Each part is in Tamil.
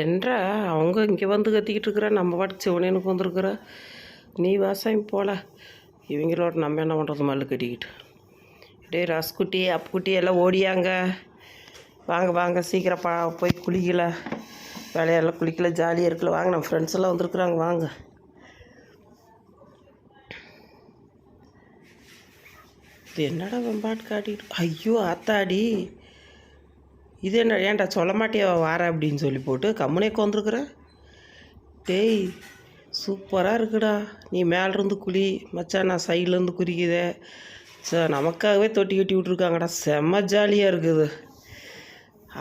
என்றா அவங்க இங்கே வந்து கத்திக்கிட்டு இருக்கிற, நம்ம பாட்டுக்கு சிவனேனுக்கு வந்துருக்குற. நீ வாசாமி போல இவங்களோட நம்ம என்ன பண்ணுறது மல்லு கட்டிக்கிட்டு. டே ரஸ்குட்டி அப்புக்குட்டி எல்லாம் ஓடியாங்க. வாங்க வாங்க சீக்கிரம் போய் குளிக்கல, வேலையெல்லாம் குளிக்கல, ஜாலியாக இருக்கல. வாங்க நம்ம ஃப்ரெண்ட்ஸ் எல்லாம் வந்துருக்குறாங்க வாங்க. இது என்னடா வெம்பாட்டு காட்டிக்கிட்டு. ஐயோ ஆத்தாடி, இது என்ன ஏன்டா சொல்ல மாட்டியா வார அப்படின்னு சொல்லி போட்டு கம்முனேக்கு வந்துருக்குற. டேய் சூப்பராக இருக்குடா, நீ மேலேருந்து குளி மச்சான், நான் சைட்லேருந்து குறிக்குதே சார். நமக்காகவே தொட்டி கட்டி விட்ருக்காங்கடா, செம்ம ஜாலியாக இருக்குது.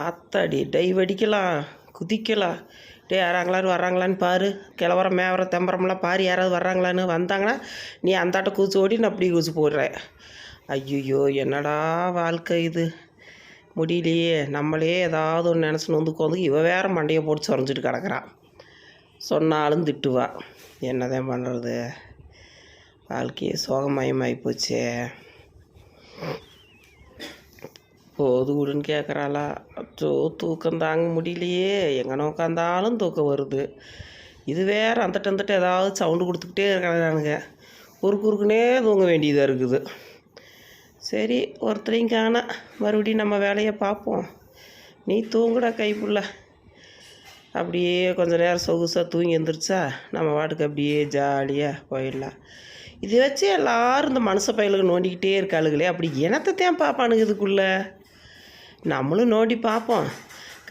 ஆத்தாடி டைவ் அடிக்கலாம், குதிக்கலாம். டே யாராங்களாரு வர்றாங்களான்னு பாரு, கிளவர மேவர தெம்பரமெல்லாம் பாரு, யாராவது வர்றாங்களான்னு. வந்தாங்கன்னா நீ அந்தாட்ட கூச்சு ஓடி நான் அப்படி கூச்சு போடுறேன். ஐயோ என்னடா வாழ்க்கை இது, முடியலையே. நம்மளே ஏதாவது ஒன்று நினச்சின்னு வந்து உட்காந்து இவ வேறு மண்டையை போட்டு சொரைஞ்சிட்டு கிடக்குறான். சொன்னாலும் திட்டுவா. என்னதான் பண்ணுறது, வாழ்க்கையே சோகமயமாகி போச்சே. போது விடுன்னு கேட்குறாளா. அச்சோ தூக்கம் தாங்க முடியலையே, எங்கே உட்காந்தாலும் தூக்கம் வருது. இது வேறு அந்தட்டு ஏதாவது சவுண்டு கொடுத்துக்கிட்டே இருக்கிறானுங்க, குறுக்குன்னே தூங்க வேண்டியதாக இருக்குது. சரி ஒருத்தரையும் காண, மறுபடியும் நம்ம வேலையை பார்ப்போம். நீ தூங்குடா கைப்புள்ள. அப்படியே கொஞ்சம் நேரம் சொகுசாக தூங்கி எழுந்திரிச்சா நம்ம வாட்டுக்கு அப்படியே ஜாலியாக போயிடலாம். இது வச்சு எல்லோரும் இந்த மனுஷ பயலுக்கு நோண்டிக்கிட்டே இருக்காளுகளே, அப்படி இனத்தைத்தான் பார்ப்பானுங்க இதுக்குள்ளே. நம்மளும் நோண்டி பார்ப்போம்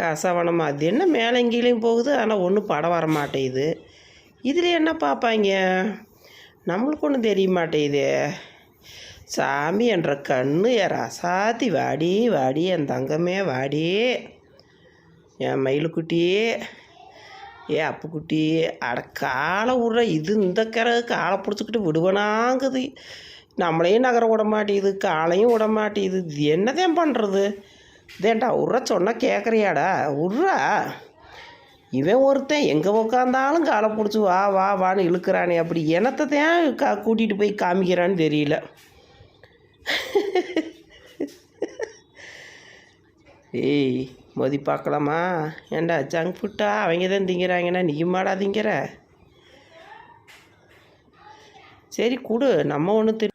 காசாவணமா. அது என்ன மேலே எங்கேயும் போகுது, ஆனால் ஒன்றும் படம் வர மாட்டேங்குது. இதில் என்ன பார்ப்பாங்க, நம்மளுக்கு ஒன்றும் தெரிய மாட்டேங்குதே. சாமி என்ற கண்ணு யாரா சாத்தி வாடி வாடி, என் தங்கமே வாடி, என் மயிலுக்குட்டியே, அப்புக்குட்டி. அட காலை விட்ற, இது இந்த கரை காலை பிடிச்சிக்கிட்டு விடுவனாங்குது. நம்மளையும் நகர விட மாட்டேங்குது, காலையும் விட மாட்டேங்குது. இது என்னதான் பண்ணுறது. இதேண்டா உர்ற சொன்னால் கேட்குறியாடா, உர்றா. இவன் ஒருத்தன் எங்கே உக்காந்தாலும் காலை பிடிச்சி வா வா வான்னு இழுக்கிறானே, அப்படி என்னத்தை தான் கூட்டிகிட்டு போய் காமிக்கிறான்னு தெரியல. ஏய் மோதி பார்க்கலாமா? ஏண்டா ஜங்க் ஃபுட்டா அவங்க தான் திங்கிறாங்கன்னா நீ மாடா திங்கிற? சரி கொடு, நம்ம ஒன்று